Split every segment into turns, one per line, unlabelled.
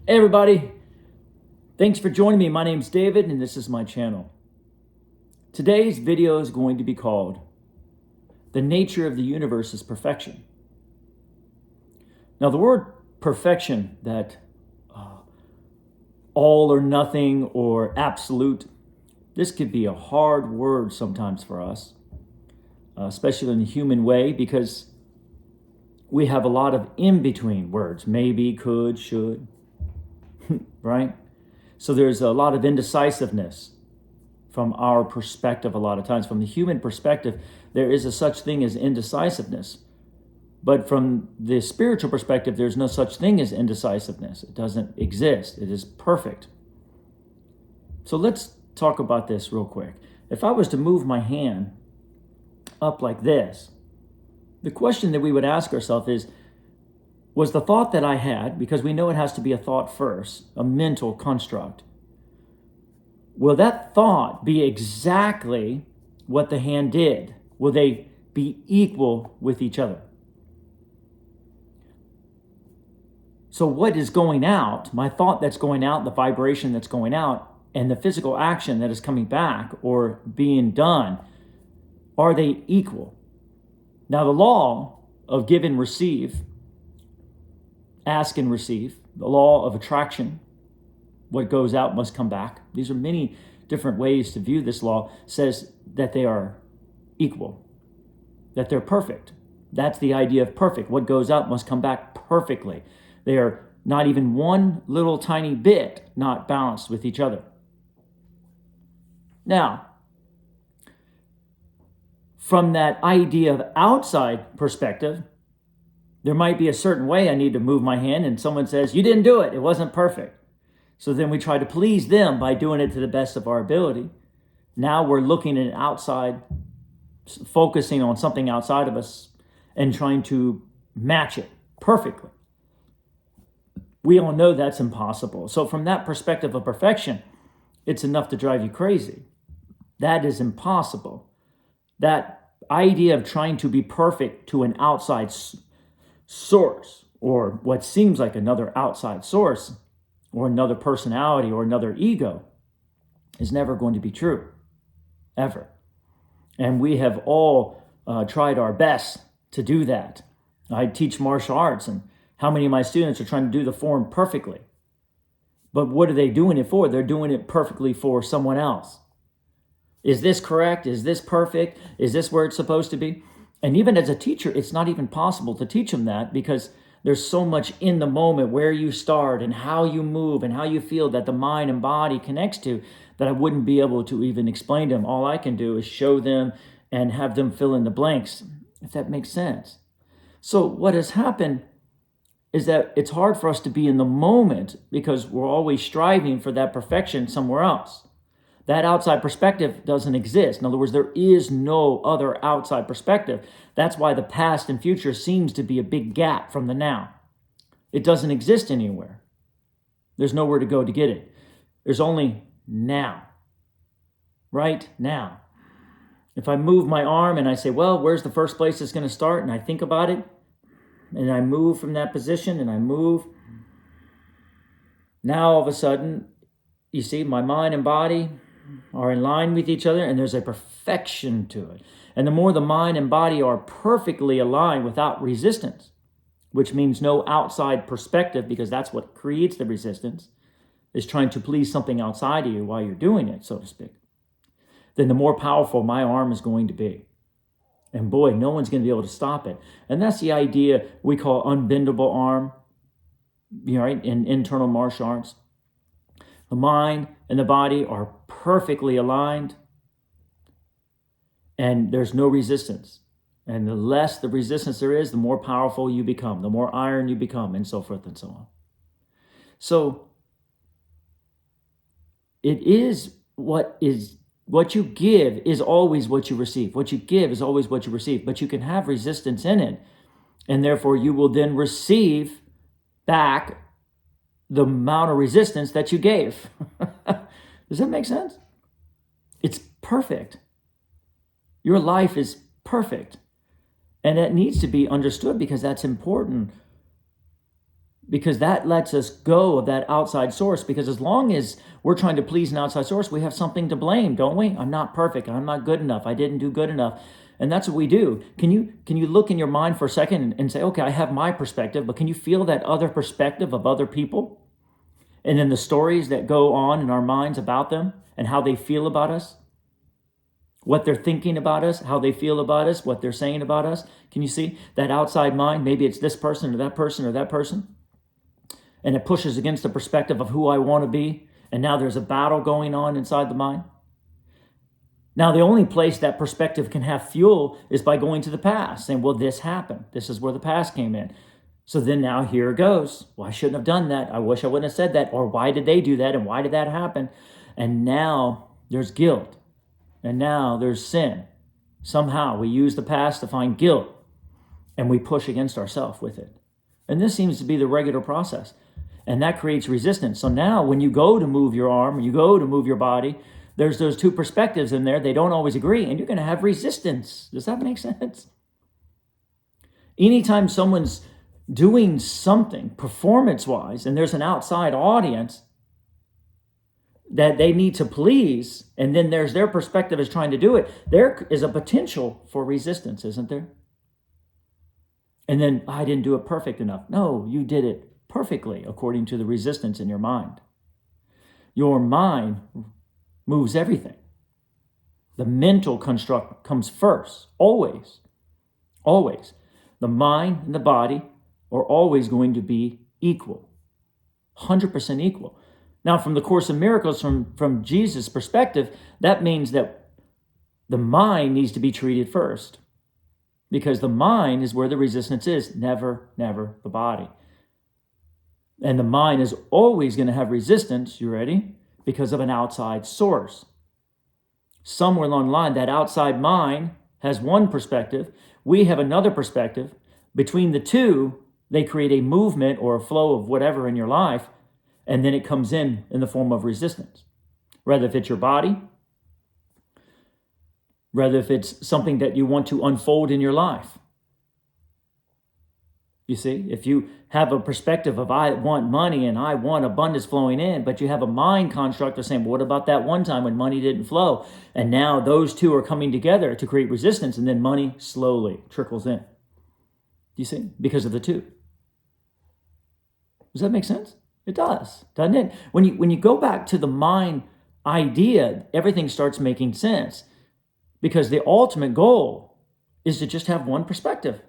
Hey everybody, thanks for joining me. My name's David and this is my channel. Today's video is going to be called The Nature of the Universe is Perfection. Now the word perfection, that all or nothing or absolute, this could be a hard word sometimes for us, especially in the human way, because we have a lot of in-between words, maybe, could, should, right? So there's a lot of indecisiveness from our perspective a lot of times. From the human perspective, there is a such thing as indecisiveness. But from the spiritual perspective, there's no such thing as indecisiveness. It doesn't exist. It is perfect. So let's talk about this real quick. If I was to move my hand up like this, the question that we would ask ourselves is, was the thought that I had, because we know it has to be a thought first, a mental construct, will that thought be exactly what the hand did? Will they be equal with each other? So what is going out, my thought that's going out, the vibration that's going out, and the physical action that is coming back or being done, are they equal? Now the law of give and receive, ask and receive, the law of attraction, what goes out must come back. These are many different ways to view this law, says that they are equal, that they're perfect. That's the idea of perfect. What goes out must come back perfectly. They are not even one little tiny bit not balanced with each other. Now, from that idea of outside perspective, there might be a certain way I need to move my hand and someone says, you didn't do it, it wasn't perfect. So then we try to please them by doing it to the best of our ability. Now we're looking at outside, focusing on something outside of us and trying to match it perfectly. We all know that's impossible. So from that perspective of perfection, it's enough to drive you crazy. That is impossible. That idea of trying to be perfect to an outside source, or what seems like another outside source, or another personality, or another ego, is never going to be true, ever. And we have all tried our best to do that. I teach martial arts, and how many of my students are trying to do the form perfectly? But what are they doing it for? They're doing it perfectly for someone else. Is this correct? Is this perfect? Is this where it's supposed to be? And even as a teacher, it's not even possible to teach them that, because there's so much in the moment where you start and how you move and how you feel that the mind and body connects to, that I wouldn't be able to even explain to them. All I can do is show them and have them fill in the blanks, if that makes sense. So what has happened is that it's hard for us to be in the moment because we're always striving for that perfection somewhere else. That outside perspective doesn't exist. In other words, there is no other outside perspective. That's why the past and future seems to be a big gap from the now. It doesn't exist anywhere. There's nowhere to go to get it. There's only now. Right now. If I move my arm and I say, well, where's the first place it's going to start? And I think about it, and I move from that position, and I move. Now all of a sudden, you see, my mind and body are in line with each other, and there's a perfection to it. And the more the mind and body are perfectly aligned without resistance, which means no outside perspective, because that's what creates the resistance, is trying to please something outside of you while you're doing it, so to speak, then the more powerful my arm is going to be. And boy, no one's going to be able to stop it. And that's the idea we call unbendable arm, right, in internal martial arts. The mind and the body are perfectly aligned, and there's no resistance. And the less the resistance there is, the more powerful you become, the more iron you become, and so forth and so on. So it is what you give is always what you receive. What you give is always what you receive, but you can have resistance in it, and therefore you will then receive back the amount of resistance that you gave. Does that make sense? It's perfect. Your life is perfect. And that needs to be understood because that's important. because that lets us go of that outside source. Because as long as we're trying to please an outside source, we have something to blame, don't we? I'm not perfect. I'm not good enough. I didn't do good enough. And that's what we do. Can you look in your mind for a second and say, okay, I have my perspective, but can you feel that other perspective of other people? And then the stories that go on in our minds about them and how they feel about us, what they're thinking about us, how they feel about us, what they're saying about us. Can you see that outside mind? Maybe it's this person or that person or that person. And it pushes against the perspective of who I want to be. And now there's a battle going on inside the mind. Now, the only place that perspective can have fuel is by going to the past, saying, well, this happened. This is where the past came in. So then now here it goes. Well, I shouldn't have done that. I wish I wouldn't have said that. Or why did they do that? And why did that happen? And now there's guilt. And now there's sin. Somehow we use the past to find guilt. And we push against ourselves with it. And this seems to be the regular process. And that creates resistance. So now when you go to move your arm, or you go to move your body, there's those two perspectives in there. They don't always agree. And you're going to have resistance. Does that make sense? Anytime someone's doing something performance-wise, and there's an outside audience that they need to please, and then there's their perspective is trying to do it, there is a potential for resistance, isn't there? And then, I didn't do it perfect enough. No, you did it perfectly according to the resistance in your mind. Your mind moves everything. The mental construct comes first, always. Always. The mind and the body are always going to be equal, 100% equal. Now, from the Course in Miracles, from Jesus' perspective, that means that the mind needs to be treated first, because the mind is where the resistance is, never the body. And the mind is always going to have resistance, you ready? Because of an outside source. Somewhere along the line, that outside mind has one perspective, we have another perspective. Between the two, they create a movement or a flow of whatever in your life, and then it comes in the form of resistance. Whether if it's your body, whether if it's something that you want to unfold in your life. You see, if you have a perspective of I want money and I want abundance flowing in, but you have a mind construct of saying, well, what about that one time when money didn't flow? And now those two are coming together to create resistance, and then money slowly trickles in. You see, because of the two. Does that make sense? It does, doesn't it? When you go back to the mind idea, everything starts making sense, because the ultimate goal is to just have one perspective.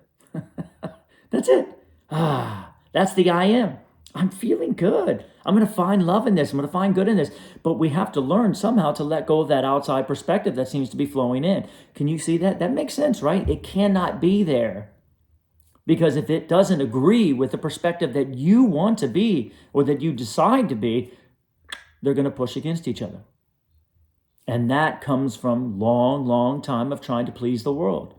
That's it. That's the I am. I'm feeling good. I'm going to find love in this. I'm going to find good in this. But we have to learn somehow to let go of that outside perspective that seems to be flowing in. Can you see that? That makes sense, right? It cannot be there. Because if it doesn't agree with the perspective that you want to be or that you decide to be, they're going to push against each other. And that comes from long time of trying to please the world,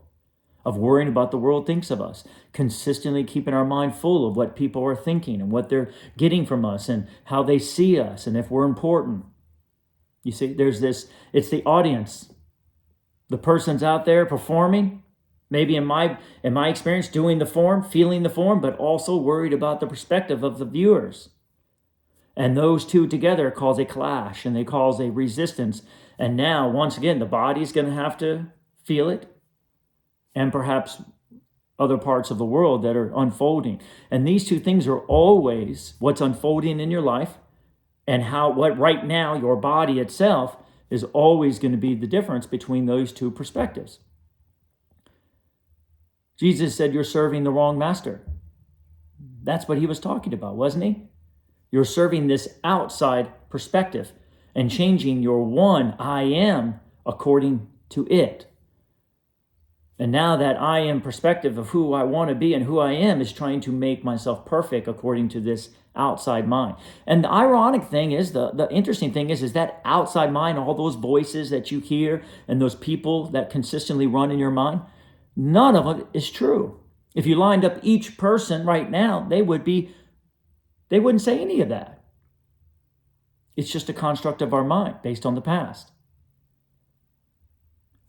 of worrying about the world thinks of us, consistently keeping our mind full of what people are thinking and what they're getting from us and how they see us and if we're important. You see, there's this, it's the audience. The person's out there performing, maybe in my experience, doing the form, feeling the form, but also worried about the perspective of the viewers. And those two together cause a clash and they cause a resistance. And now, once again, the body's going to have to feel it, and perhaps other parts of the world that are unfolding. And these two things are always what's unfolding in your life, and what right now your body itself is always going to be the difference between those two perspectives. Jesus said you're serving the wrong master. That's what he was talking about, wasn't he? You're serving this outside perspective and changing your one I am according to it. And now that I am perspective of who I want to be and who I am is trying to make myself perfect according to this outside mind. And the ironic thing is, the interesting thing is that outside mind, all those voices that you hear and those people that consistently run in your mind, none of it is true. If you lined up each person right now, they wouldn't say any of that. It's just a construct of our mind based on the past.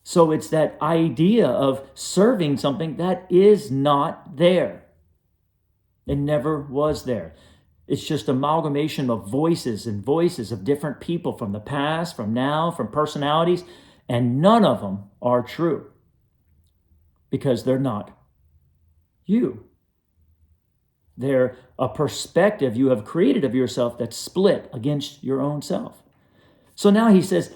So it's that idea of serving something that is not there. It never was there. It's just amalgamation of voices and voices of different people from the past, from now, from personalities, and none of them are true because they're not you. They're a perspective you have created of yourself that's split against your own self. So now he says,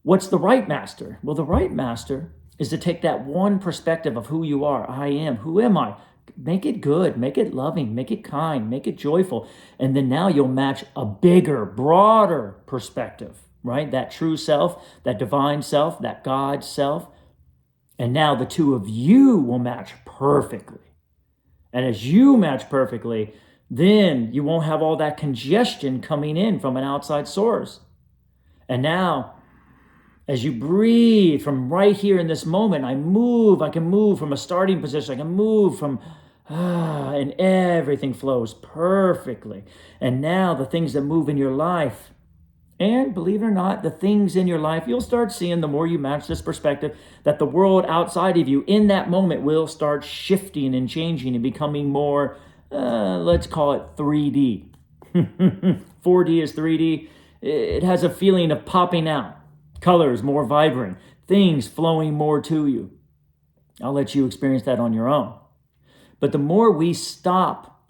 what's the right master? Well, the right master is to take that one perspective of who you are. I am. Who am I? Make it good, make it loving, make it kind, make it joyful. And then now you'll match a bigger, broader perspective, right? That true self, that divine self, that God self. And now the two of you will match perfectly. And as you match perfectly, then you won't have all that congestion coming in from an outside source. And now, as you breathe from right here in this moment, I can move from a starting position. I can move from, and everything flows perfectly. And now the things that move in your life, and believe it or not, the things in your life, you'll start seeing the more you match this perspective, that the world outside of you in that moment will start shifting and changing and becoming more, let's call it 3D. 4D is 3D. It has a feeling of popping out. Colors more vibrant, things flowing more to you. I'll let you experience that on your own. But the more we stop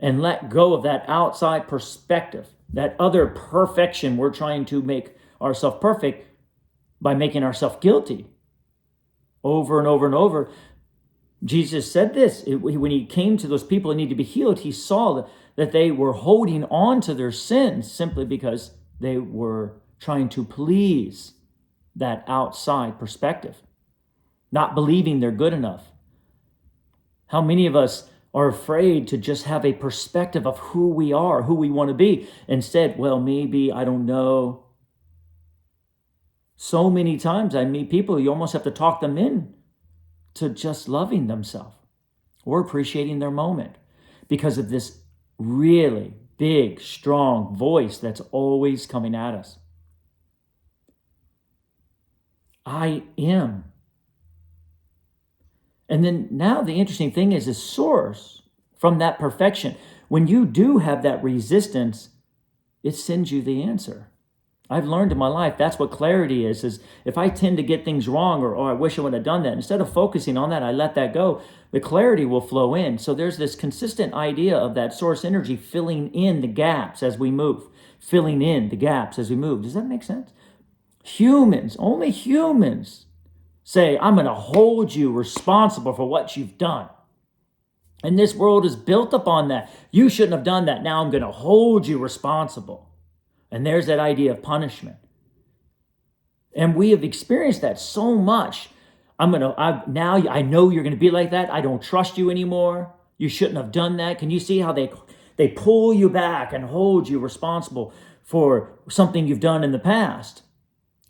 and let go of that outside perspective, that other perfection we're trying to make ourselves perfect by making ourselves guilty over and over and over. Jesus said this, when he came to those people that need to be healed, he saw that they were holding on to their sins simply because they were trying to please that outside perspective, not believing they're good enough. How many of us are afraid to just have a perspective of who we are, who we want to be? Instead, well, maybe, I don't know. So many times I meet people, you almost have to talk them in to just loving themselves or appreciating their moment because of this really big, strong voice that's always coming at us. I am. And then now the interesting thing is source from that perfection. When you do have that resistance, it sends you the answer. I've learned in my life that's what clarity is if I tend to get things wrong or I wish I would have done that, instead of focusing on that, I let that go, the clarity will flow in. So there's this consistent idea of that source energy filling in the gaps as we move, filling in the gaps as we move. Does that make sense? Humans, only humans say, I'm going to hold you responsible for what you've done. And this world is built upon that. You shouldn't have done that. Now I'm going to hold you responsible. And there's that idea of punishment. And we have experienced that so much. I know you're going to be like that. I don't trust you anymore. You shouldn't have done that. Can you see how they pull you back and hold you responsible for something you've done in the past?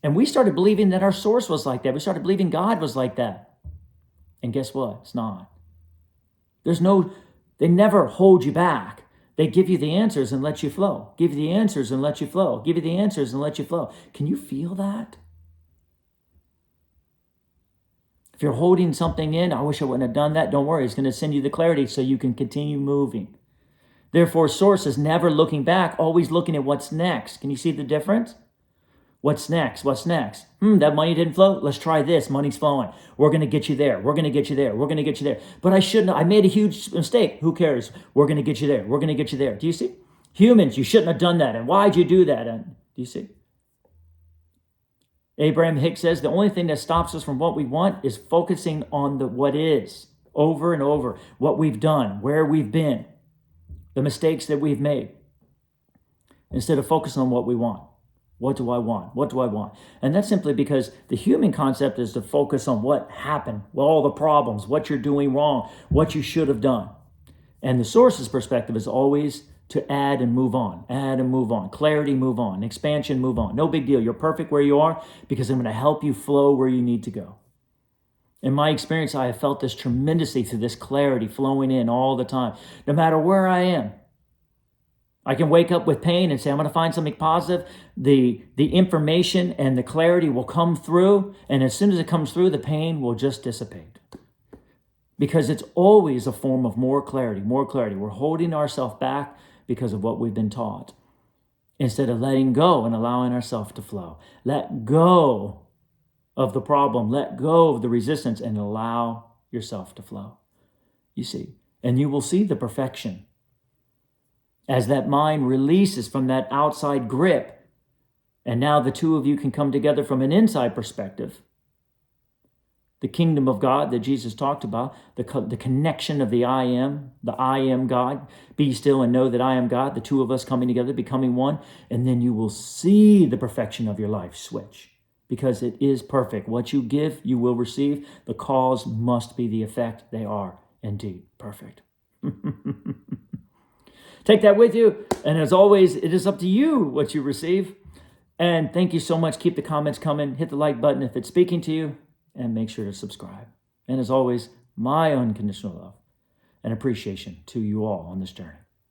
And we started believing that our source was like that. We started believing God was like that. And guess what? It's not. They never hold you back. They give you the answers and let you flow. Give you the answers and let you flow. Give you the answers and let you flow. Can you feel that? If you're holding something in, I wish I wouldn't have done that. Don't worry. It's going to send you the clarity so you can continue moving. Therefore, source is never looking back, always looking at what's next. Can you see the difference? What's next? What's next? That money didn't flow. Let's try this. Money's flowing. We're going to get you there. We're going to get you there. We're going to get you there. But I made a huge mistake. Who cares? We're going to get you there. We're going to get you there. Do you see? Humans, you shouldn't have done that. And why'd you do that? And do you see? Abraham Hicks says the only thing that stops us from what we want is focusing on the what is over and over, what we've done, where we've been, the mistakes that we've made, instead of focusing on what we want. What do I want? What do I want? And that's simply because the human concept is to focus on what happened, all the problems, what you're doing wrong, what you should have done. And the source's perspective is always to add and move on, clarity, move on, expansion, move on. No big deal. You're perfect where you are because I'm going to help you flow where you need to go. In my experience, I have felt this tremendously through this clarity flowing in all the time, no matter where I am. I can wake up with pain and say, I'm going to find something positive. The information and the clarity will come through. And as soon as it comes through, the pain will just dissipate. because it's always a form of more clarity, more clarity. We're holding ourselves back because of what we've been taught, instead of letting go and allowing ourselves to flow. Let go of the problem, let go of the resistance, and allow yourself to flow. You see, and you will see the perfection as that mind releases from that outside grip. And now the two of you can come together from an inside perspective. The kingdom of God that Jesus talked about, the connection of the I am God. Be still and know that I am God. The two of us coming together, becoming one. And then you will see the perfection of your life switch, because it is perfect. What you give, you will receive. The cause must be the effect. They are indeed perfect. Take that with you. And as always, it is up to you what you receive. And thank you so much. Keep the comments coming. Hit the like button if it's speaking to you. And make sure to subscribe. And as always, my unconditional love and appreciation to you all on this journey.